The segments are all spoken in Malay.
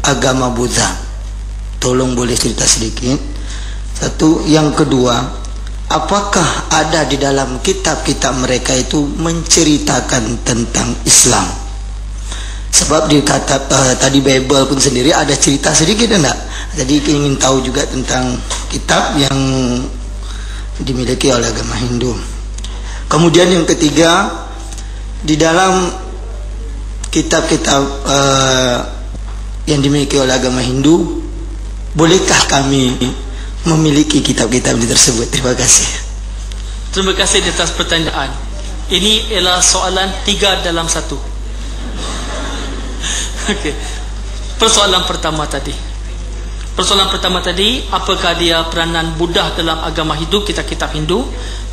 agama Buddha. Tolong boleh cerita sedikit. Satu. Yang kedua, apakah ada di dalam kitab-kitab mereka itu menceritakan tentang Islam? Sebab di kitab tadi Bible pun sendiri ada cerita sedikit, enggak? Jadi ingin tahu juga tentang kitab yang dimiliki oleh agama Hindu. Kemudian yang ketiga, di dalam kitab-kitab yang dimiliki oleh agama Hindu, bolehkah kami memiliki kitab-kitab tersebut? Terima kasih. Terima kasih di atas pertanyaan. Ini ialah soalan 3 dalam 1. Okey. Persoalan pertama tadi, apakah dia peranan Buddha dalam agama Hindu, kitab-kitab Hindu?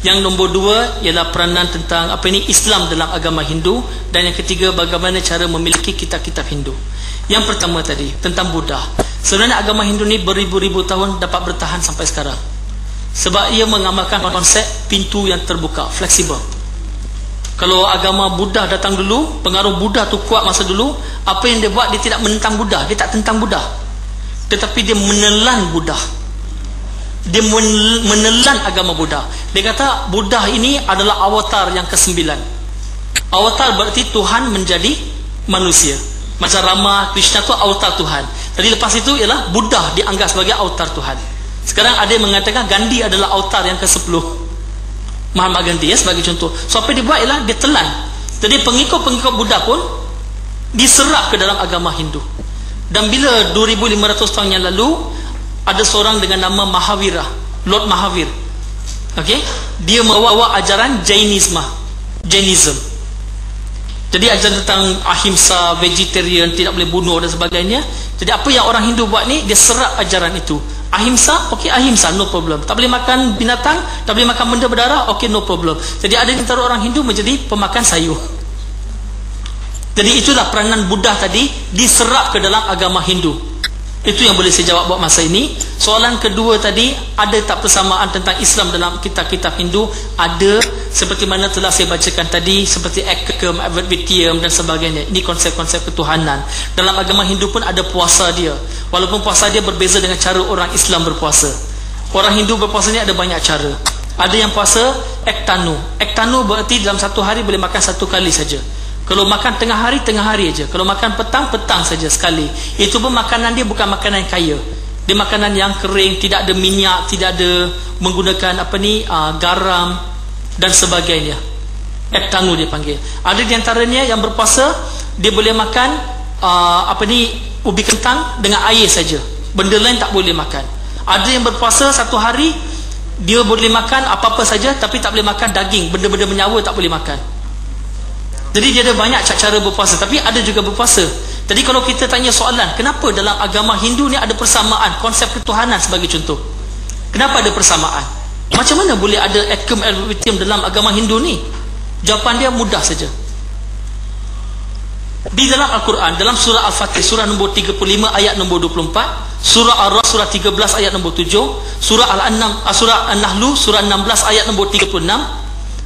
Yang nombor 2 ialah peranan tentang Islam dalam agama Hindu. Dan yang ketiga, bagaimana cara memiliki kitab-kitab Hindu. Yang pertama tadi tentang Buddha. Sebenarnya agama Hindu ni beribu-ribu tahun dapat bertahan sampai sekarang, sebab ia mengamalkan konsep pintu yang terbuka, fleksibel. Kalau agama Buddha datang dulu, pengaruh Buddha tu kuat masa dulu, apa yang dia buat, dia tidak menentang Buddha, dia tak tentang Buddha, tetapi dia menelan Buddha. Dia menelan agama Buddha. Dia kata Buddha ini adalah avatar yang ke-9. Avatar berarti Tuhan menjadi manusia. Macam Rama, Krishna tu avatar Tuhan. Jadi lepas itu ialah Buddha dianggap sebagai avatar Tuhan. Sekarang ada yang mengatakan Gandhi adalah avatar yang ke-10. Mahatma Gandhi, ya, sebagai contoh. So apa dia buat ialah dia telan. Jadi pengikut-pengikut Buddha pun diserap ke dalam agama Hindu. Dan bila 2500 tahun yang lalu, ada seorang dengan nama Mahavira, Lord Mahavir. Okey, dia membawa ajaran Jainism. Jadi ajaran tentang ahimsa, vegetarian, tidak boleh bunuh dan sebagainya. Jadi apa yang orang Hindu buat ni, dia serap ajaran itu. Ahimsa, okey, ahimsa, no problem. Tak boleh makan binatang, tak boleh makan benda berdarah, okey, no problem. Jadi ada antara orang Hindu menjadi pemakan sayur. Jadi itulah peranan Buddha tadi diserap ke dalam agama Hindu. Itu yang boleh saya jawab buat masa ini. Soalan kedua tadi, ada tak persamaan tentang Islam dalam kitab-kitab Hindu? Ada, seperti mana telah saya bacakan tadi, seperti Ekam, Adventium dan sebagainya. Ini konsep-konsep ketuhanan. Dalam agama Hindu pun ada puasa dia, walaupun puasa dia berbeza dengan cara orang Islam berpuasa. Orang Hindu berpuasa ni ada banyak cara. Ada yang puasa Ektanu. Ektanu berarti dalam satu hari boleh makan 1 kali saja. Kalau makan tengah hari aja. Kalau makan petang saja sekali. Itu pun makanan dia bukan makanan kaya. Dia makanan yang kering, tidak ada minyak, tidak ada menggunakan garam dan sebagainya. Ektanu dia panggil. Ada di antaranya yang berpuasa, dia boleh makan ubi kentang dengan air saja. Benda lain tak boleh makan. Ada yang berpuasa 1 hari, dia boleh makan apa-apa saja, tapi tak boleh makan daging, benda-benda menyawa tak boleh makan. Jadi dia ada banyak cara berpuasa, tapi ada juga berpuasa. Jadi kalau kita tanya soalan, kenapa dalam agama Hindu ni ada persamaan konsep ketuhanan sebagai contoh? Kenapa ada persamaan? Macam mana boleh ada Ekam Adventium dalam agama Hindu ni? Jawapan dia mudah saja. Di dalam Al-Quran, dalam surah Al-Fatih, surah nombor 35 ayat nombor 24, surah Ar-Ra'd surah 13 ayat nombor 7, surah An-Nahlu surah 16 ayat nombor 36,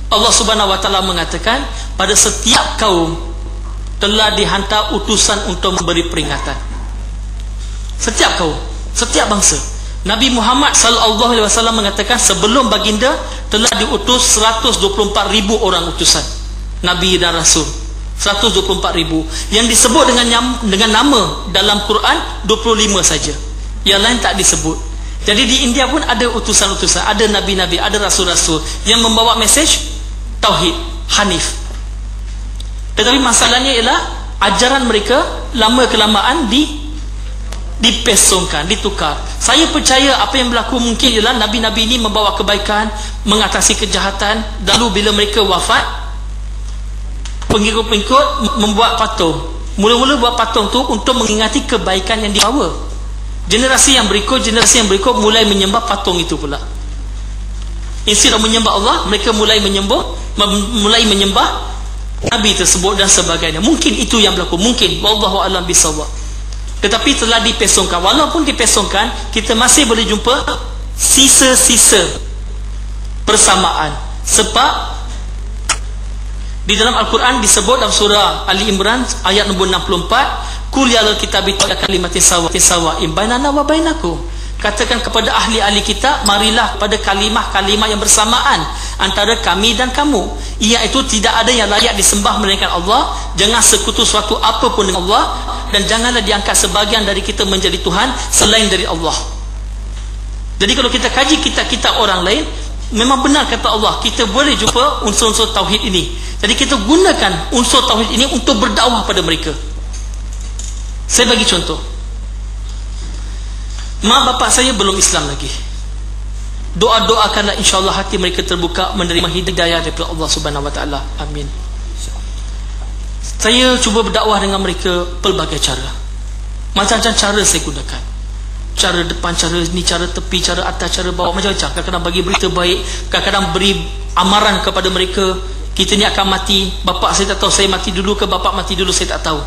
Allah Subhanahu wa taala mengatakan, pada setiap kaum telah dihantar utusan untuk memberi peringatan. Setiap kaum, setiap bangsa. Nabi Muhammad sallallahu alaihi wasallam mengatakan sebelum baginda telah diutus 124,000 orang utusan nabi dan rasul. 124,000 yang disebut dengan nama dalam Quran 25 saja. Yang lain tak disebut. Jadi di India pun ada utusan-utusan, ada nabi-nabi, ada rasul-rasul yang membawa mesej tauhid, hanif. Tetapi masalahnya ialah ajaran mereka lama kelamaan dipesongkan, ditukar. Saya percaya apa yang berlaku mungkin ialah nabi-nabi ini membawa kebaikan, mengatasi kejahatan. Lalu bila mereka wafat, pengikut-pengikut membuat patung. Mula-mula buat patung tu untuk mengingati kebaikan yang dibawa. Generasi yang berikut mulai menyembah patung itu pula. Instead of menyembah Allah, mereka mulai menyembah nabi tersebut dan sebagainya. Mungkin itu yang berlaku, mungkin, wallahu a'lam bissawab. Tetapi telah dipesongkan. Walaupun dipesongkan, kita masih boleh jumpa sisa-sisa persamaan. Sebab di dalam Al-Quran disebut dalam surah Ali Imran ayat nombor 64, Qul ya ahlal kitabi kalimatin sawa'in bainana wa bainakum. Katakan kepada ahli-ahli kitab, marilah pada kalimah-kalimah yang bersamaan antara kami dan kamu, iaitu tidak ada yang layak disembah melainkan Allah, jangan sekutu suatu apapun dengan Allah, dan janganlah diangkat sebagian dari kita menjadi Tuhan selain dari Allah. Jadi kalau kita kaji kitab-kitab orang lain, memang benar kata Allah, kita boleh jumpa unsur-unsur tauhid ini. Jadi kita gunakan unsur tauhid ini untuk berdakwah pada mereka. Saya bagi contoh. Mak bapak saya belum Islam lagi. Doa-doakanlah, insyaAllah hati mereka terbuka menerima hidayah daripada Allah Subhanahu Wa Taala. Amin. Saya cuba berdakwah dengan mereka pelbagai cara. Macam-macam cara saya gunakan. Cara depan, cara ni, cara tepi, cara atas, cara bawah, macam-macam. Kadang-kadang bagi berita baik, kadang-kadang beri amaran kepada mereka, kita ni akan mati. Bapak saya tak tahu saya mati dulu ke bapak mati dulu, saya tak tahu.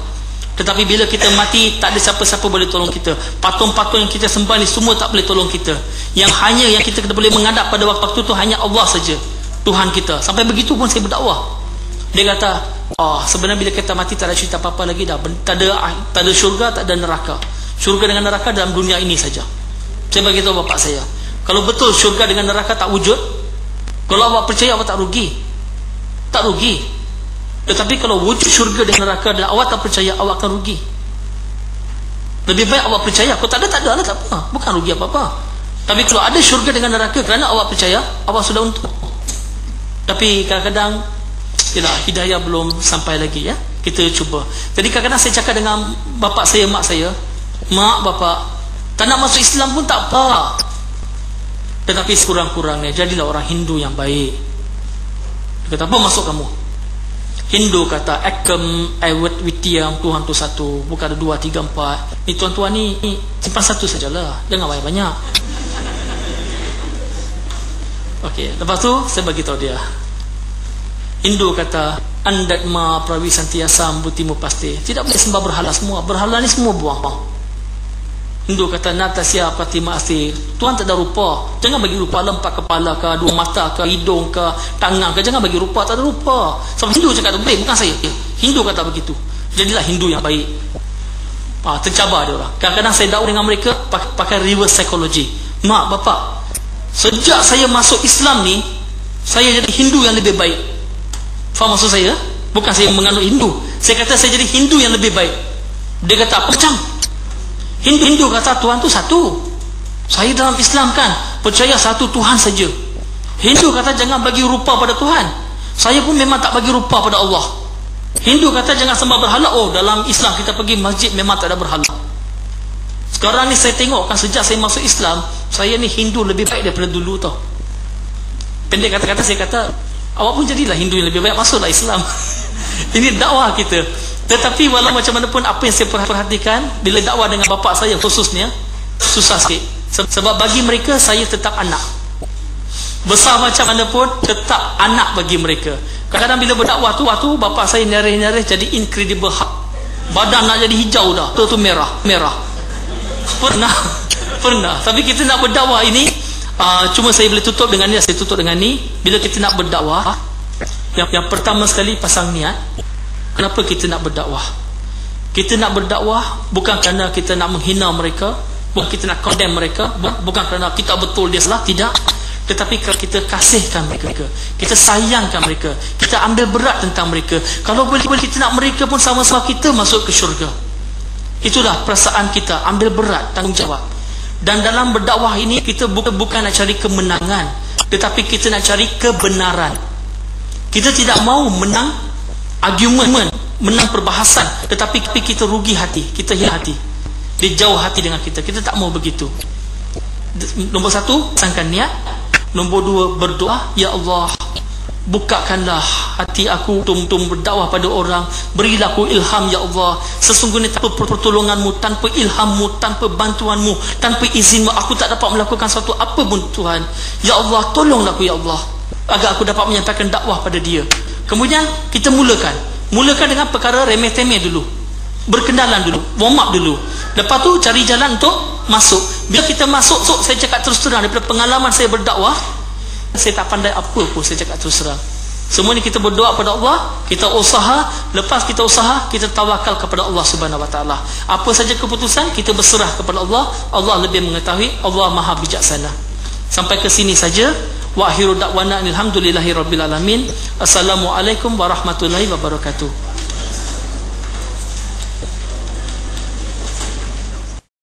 Tetapi bila kita mati, tak ada siapa-siapa boleh tolong kita. Patung-patung yang kita sembah ni semua tak boleh tolong kita. Yang hanya yang kita boleh menghadap pada waktu itu hanya Allah saja, Tuhan kita. Sampai begitu pun saya berdakwah. Dia kata, sebenarnya bila kita mati tak ada cerita apa-apa lagi dah. Tak ada syurga, tak ada neraka. Syurga dengan neraka dalam dunia ini saja. Saya beritahu bapak saya, kalau betul syurga dengan neraka tak wujud, kalau awak percaya, awak tak rugi. Tak rugi. Tetapi kalau wujud syurga dan neraka dan awak tak percaya, awak akan rugi. Lebih baik awak percaya. Kalau tak ada lah, tak apa, bukan rugi apa-apa. Tapi kalau ada syurga dengan neraka kerana awak percaya, awak sudah untung. Tapi kadang-kadang hidayah belum sampai lagi, ya. Kita cuba. Jadi kadang-kadang saya cakap dengan bapak saya, mak saya, mak, bapak, tak nak masuk Islam pun tak apa, tetapi sekurang-kurangnya jadilah orang Hindu yang baik. Dia kata, apa masuk kamu? Hindu kata Ekam Ayat Witiam, Tuhan tu satu, bukan ada 2, 3, 4. Ni tuan-tuan ni simpan satu sajalah, jangan banyak-banyak. Okey, lepas tu saya bagi tahu dia. Hindu kata Andat ma prawi santiasa butimu pasti. Tidak boleh sembah berhala semua. Berhala ni semua buang. Hindu kata Natasya Fatima Asir, Tuhan tak ada rupa. Jangan bagi rupa lah, 4 kepala ke, 2 mata ke, hidung ke, tangan ke. Jangan bagi rupa, tak ada rupa. Sebab Hindu cakap tu baik, bukan saya. Hindu kata begitu. Jadilah Hindu yang baik. Tercabar dia orang. Kadang-kadang saya dakwah dengan mereka pakai reverse psychology. Mak, bapak, sejak saya masuk Islam ni, saya jadi Hindu yang lebih baik. Faham maksud saya? Bukan saya menganut Hindu. Saya kata saya jadi Hindu yang lebih baik. Dia kata apa macam? Hindu kata Tuhan tu satu. Saya dalam Islam kan percaya satu Tuhan saja. Hindu kata jangan bagi rupa pada Tuhan. Saya pun memang tak bagi rupa pada Allah. Hindu kata jangan sembah berhala. Dalam Islam kita pergi masjid memang tak ada berhala. Sekarang ni saya tengok kan, sejak saya masuk Islam, saya ni Hindu lebih baik daripada dulu tau. Pendek kata-kata saya kata, awak pun jadilah Hindu yang lebih baik, masuklah Islam. Ini dakwah kita. Tetapi walau macam mana pun, apa yang saya perhatikan bila dakwah dengan bapak saya khususnya, susah sikit. Sebab bagi mereka saya tetap anak. Besar macam mana pun tetap anak bagi mereka. Kadang-kadang bila berdakwah tu bapak saya nyarih-nyarih jadi incredible hak. Badan nak jadi hijau dah. Tu merah. Pernah. Tapi kita nak berdakwah ini, cuma saya boleh tutup dengan ni, saya tutup dengan ni. Bila kita nak berdakwah, yang pertama sekali pasang niat. Kenapa kita nak berdakwah? Kita nak berdakwah bukan kerana kita nak menghina mereka, bukan kita nak condemn mereka, bukan kerana kita betul dia salah, tidak. Tetapi kalau kita kasihkan mereka, kita sayangkan mereka, kita ambil berat tentang mereka. Kalau boleh kita nak mereka pun sama-sama kita masuk ke syurga. Itulah perasaan kita, ambil berat, tanggungjawab. Dan dalam berdakwah ini kita bukan nak cari kemenangan, tetapi kita nak cari kebenaran. Kita tidak mau menang argument, menang perbahasan, tetapi kita rugi hati, kita hilang hati, dia jauh hati dengan kita. Kita tak mau begitu. Nombor 1, pasangkan niat. Nombor 2, berdoa, ya Allah, bukakanlah hati aku untuk berdakwah pada orang. Berilah aku ilham, ya Allah. Sesungguhnya tanpa pertolonganmu, tanpa ilhammu, tanpa bantuanmu, tanpa izinmu, aku tak dapat melakukan sesuatu apa pun Tuhan. Ya Allah, tolonglah aku, ya Allah, agar aku dapat menyampaikan dakwah pada dia. Kemudian kita mulakan dengan perkara remeh-temeh dulu, berkenalan dulu, warm up dulu. Lepas tu cari jalan untuk masuk. Bila kita masuk, saya cakap terus terang, daripada pengalaman saya berdakwah, saya tak pandai apa pun, saya cakap terus terang. Semua ni kita berdoa kepada Allah, kita usaha, lepas kita usaha kita tawakal kepada Allah Subhanahu Wa Taala. Apa saja keputusan kita berserah kepada Allah. Allah lebih mengetahui, Allah Maha bijaksana. Sampai ke sini saja. Wa akhiru da'wana alhamdulillahi rabbil alamin. Assalamualaikum warahmatullahi wabarakatuh.